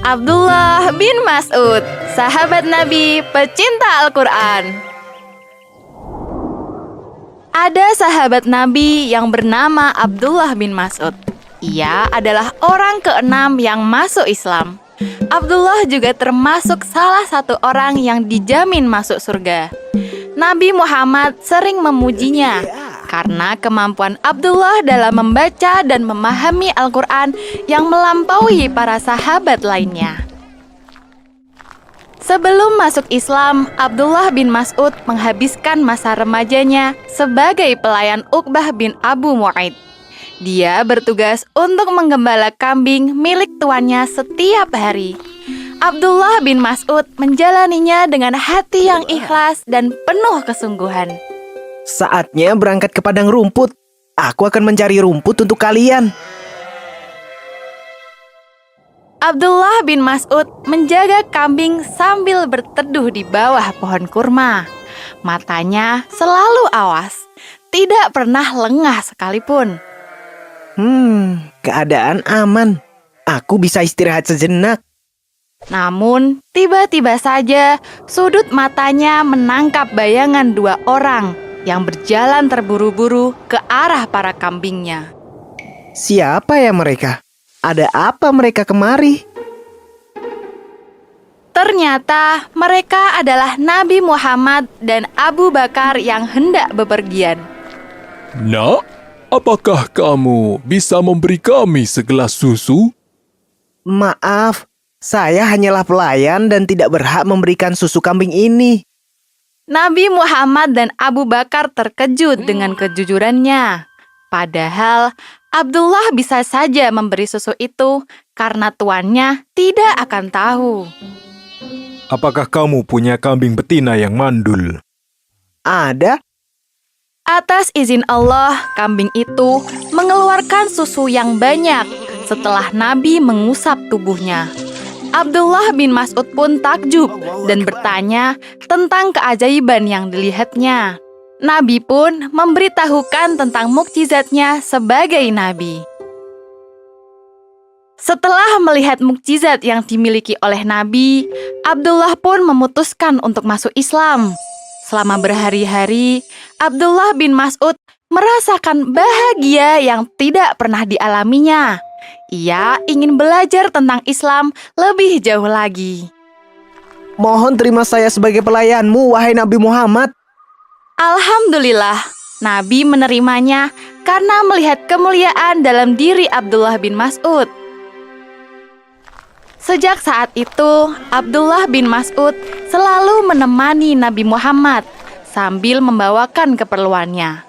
Abdullah bin Mas'ud, sahabat Nabi, pecinta Al-Quran. Ada sahabat Nabi yang bernama Abdullah bin Mas'ud. Ia adalah orang ke-6 yang masuk Islam. Abdullah juga termasuk salah satu orang yang dijamin masuk surga. Nabi Muhammad sering memujinya karena kemampuan Abdullah dalam membaca dan memahami Al-Quran yang melampaui para sahabat lainnya. Sebelum masuk Islam, Abdullah bin Mas'ud menghabiskan masa remajanya sebagai pelayan Uqbah bin Abu Mu'aid. Dia bertugas untuk menggembala kambing milik tuannya setiap hari. Abdullah bin Mas'ud menjalaninya dengan hati yang ikhlas dan penuh kesungguhan. Saatnya berangkat ke padang rumput. Aku akan mencari rumput untuk kalian. Abdullah bin Mas'ud menjaga kambing sambil berteduh di bawah pohon kurma. Matanya selalu awas, tidak pernah lengah sekalipun. Keadaan aman. Aku bisa istirahat sejenak. Namun, tiba-tiba saja sudut matanya menangkap bayangan dua orang yang berjalan terburu-buru ke arah para kambingnya. Siapa ya mereka? Ada apa mereka kemari? Ternyata mereka adalah Nabi Muhammad dan Abu Bakar yang hendak bepergian. Nak, apakah kamu bisa memberi kami segelas susu? Maaf, saya hanyalah pelayan dan tidak berhak memberikan susu kambing ini. Nabi Muhammad dan Abu Bakar terkejut dengan kejujurannya. Padahal Abdullah bisa saja memberi susu itu karena tuannya tidak akan tahu. Apakah kamu punya kambing betina yang mandul? Ada? Atas izin Allah, kambing itu mengeluarkan susu yang banyak setelah Nabi mengusap tubuhnya. Abdullah bin Mas'ud pun takjub dan bertanya tentang keajaiban yang dilihatnya. Nabi pun memberitahukan tentang mukjizatnya sebagai nabi. Setelah melihat mukjizat yang dimiliki oleh Nabi, Abdullah pun memutuskan untuk masuk Islam. Selama berhari-hari, Abdullah bin Mas'ud merasakan bahagia yang tidak pernah dialaminya. Ia ingin belajar tentang Islam lebih jauh lagi. Mohon terima saya sebagai pelayanmu, wahai Nabi Muhammad. Alhamdulillah, Nabi menerimanya karena melihat kemuliaan dalam diri Abdullah bin Mas'ud. Sejak saat itu, Abdullah bin Mas'ud selalu menemani Nabi Muhammad sambil membawakan keperluannya.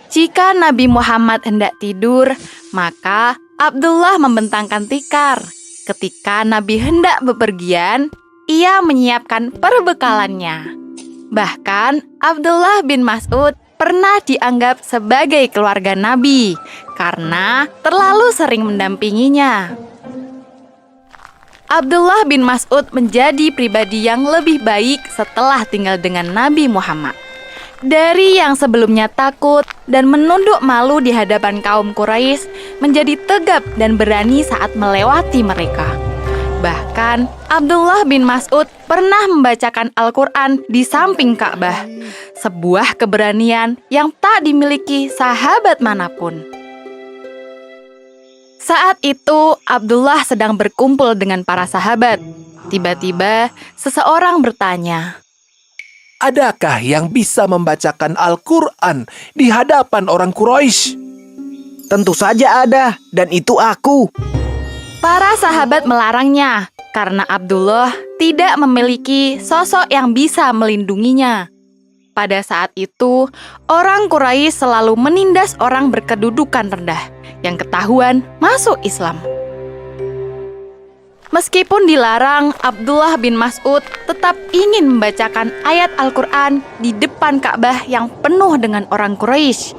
Jika Nabi Muhammad hendak tidur, maka Abdullah membentangkan tikar. Ketika Nabi hendak bepergian, ia menyiapkan perbekalannya. Bahkan, Abdullah bin Mas'ud pernah dianggap sebagai keluarga Nabi karena terlalu sering mendampinginya. Abdullah bin Mas'ud menjadi pribadi yang lebih baik setelah tinggal dengan Nabi Muhammad. Dari yang sebelumnya takut dan menunduk malu di hadapan kaum Quraisy, menjadi tegap dan berani saat melewati mereka. Bahkan, Abdullah bin Mas'ud pernah membacakan Al-Quran di samping Ka'bah, sebuah keberanian yang tak dimiliki sahabat manapun. Saat itu, Abdullah sedang berkumpul dengan para sahabat. Tiba-tiba, seseorang bertanya, "Adakah yang bisa membacakan Al-Quran di hadapan orang Quraisy?" Tentu saja ada, dan itu aku. Para sahabat melarangnya karena Abdullah tidak memiliki sosok yang bisa melindunginya. Pada saat itu, orang Quraisy selalu menindas orang berkedudukan rendah yang ketahuan masuk Islam. Meskipun dilarang, Abdullah bin Mas'ud tetap ingin membacakan ayat Al-Quran di depan Ka'bah yang penuh dengan orang Quraisy.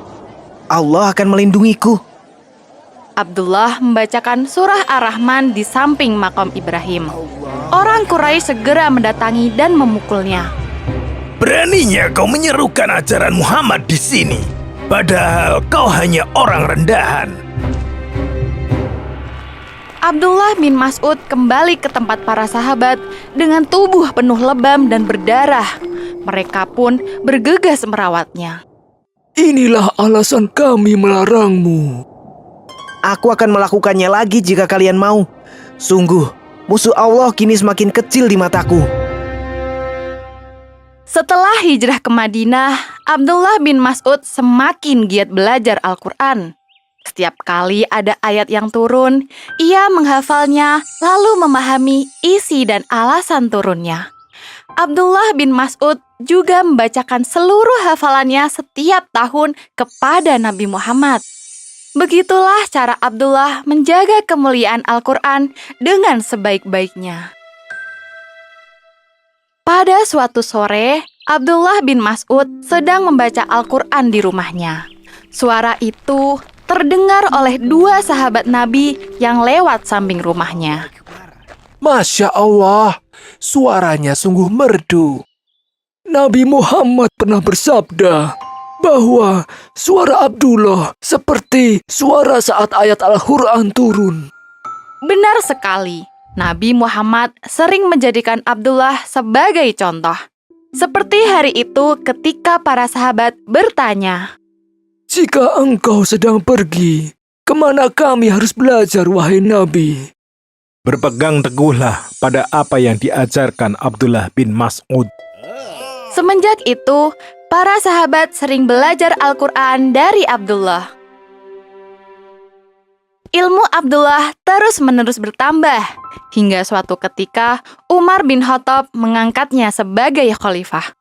Allah akan melindungiku. Abdullah membacakan surah Ar-Rahman di samping makam Ibrahim. Orang Quraisy segera mendatangi dan memukulnya. "Beraninya kau menyerukan ajaran Muhammad di sini, padahal kau hanya orang rendahan." Abdullah bin Mas'ud kembali ke tempat para sahabat dengan tubuh penuh lebam dan berdarah. Mereka pun bergegas merawatnya. Inilah alasan kami melarangmu. Aku akan melakukannya lagi jika kalian mau. Sungguh, musuh Allah kini semakin kecil di mataku. Setelah hijrah ke Madinah, Abdullah bin Mas'ud semakin giat belajar Al-Quran. Setiap kali ada ayat yang turun, ia menghafalnya lalu memahami isi dan alasan turunnya. Abdullah bin Mas'ud juga membacakan seluruh hafalannya setiap tahun kepada Nabi Muhammad. Begitulah cara Abdullah menjaga kemuliaan Al-Quran dengan sebaik-baiknya. Pada suatu sore, Abdullah bin Mas'ud sedang membaca Al-Quran di rumahnya. Suara itu terdengar oleh dua sahabat Nabi yang lewat samping rumahnya. Masya Allah, suaranya sungguh merdu. Nabi Muhammad pernah bersabda bahwa suara Abdullah seperti suara saat ayat Al-Quran turun. Benar sekali, Nabi Muhammad sering menjadikan Abdullah sebagai contoh. Seperti hari itu ketika para sahabat bertanya, Jika engkau sedang pergi, kemana kami harus belajar, wahai Nabi? Berpegang teguhlah pada apa yang diajarkan Abdullah bin Mas'ud. semenjak itu, para sahabat sering belajar Al-Quran dari Abdullah. Ilmu Abdullah terus-menerus bertambah, hingga suatu ketika Umar bin Khattab mengangkatnya sebagai khalifah.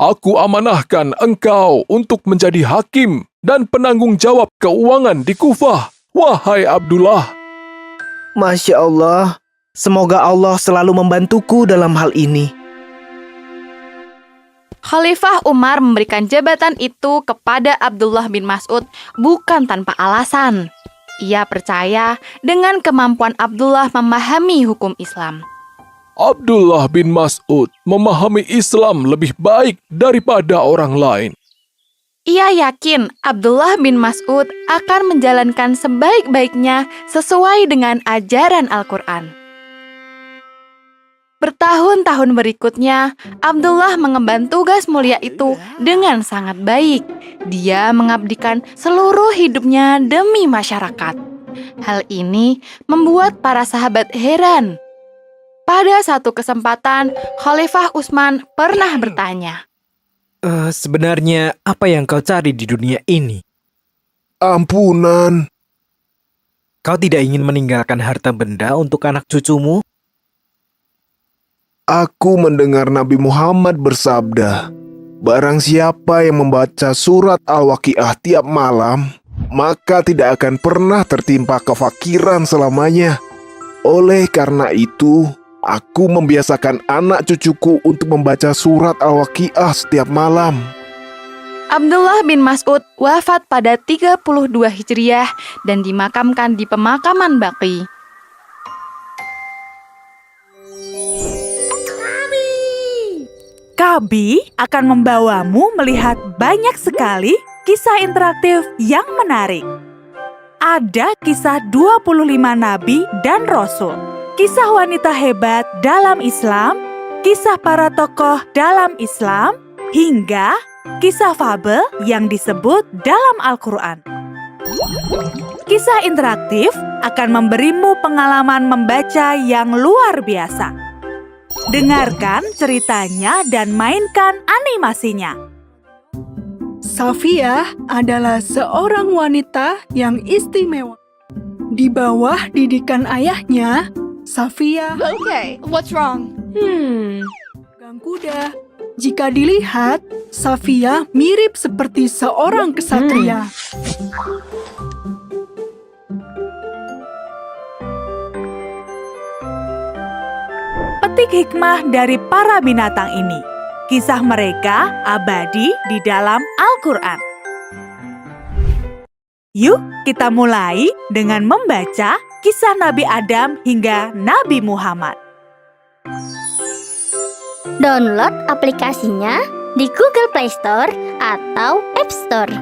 Aku amanahkan engkau untuk menjadi hakim dan penanggung jawab keuangan di Kufah, wahai Abdullah. Masya Allah, semoga Allah selalu membantuku dalam hal ini. Khalifah Umar memberikan jabatan itu kepada Abdullah bin Mas'ud bukan tanpa alasan. Ia percaya dengan kemampuan Abdullah memahami hukum Islam. Abdullah bin Mas'ud memahami Islam lebih baik daripada orang lain. Ia yakin Abdullah bin Mas'ud akan menjalankan sebaik-baiknya sesuai dengan ajaran Al-Quran. Bertahun-tahun berikutnya, Abdullah mengemban tugas mulia itu dengan sangat baik. Dia mengabdikan seluruh hidupnya demi masyarakat. Hal ini membuat para sahabat heran. Pada satu kesempatan, Khalifah Utsman pernah bertanya, Sebenarnya apa yang kau cari di dunia ini? Ampunan, Kau tidak ingin meninggalkan harta benda untuk anak cucumu? aku mendengar Nabi Muhammad bersabda, barang siapa yang membaca surat Al-Waqiah tiap malam, maka tidak akan pernah tertimpa kefakiran selamanya. Oleh karena itu, aku membiasakan anak cucuku untuk membaca surat Al-Waqiah setiap malam. Abdullah bin Mas'ud wafat pada 32 Hijriah dan dimakamkan di pemakaman Baqi. Kabi akan membawamu melihat banyak sekali kisah interaktif yang menarik. Ada kisah 25 nabi dan rasul, kisah wanita hebat dalam Islam, kisah para tokoh dalam Islam, hingga kisah fabel yang disebut dalam Al-Quran. Kisah interaktif akan memberimu pengalaman membaca yang luar biasa. Dengarkan ceritanya dan mainkan animasinya. Safiyah adalah seorang wanita yang istimewa. Di bawah didikan ayahnya, Safiyah What's wrong? pegang kuda. Jika dilihat, Safiyah mirip seperti seorang kesatria. Petik hikmah dari para binatang ini. Kisah mereka abadi di dalam Al-Quran. Yuk kita mulai dengan membaca kisah Nabi Adam hingga Nabi Muhammad. Download aplikasinya di Google Play Store atau App Store.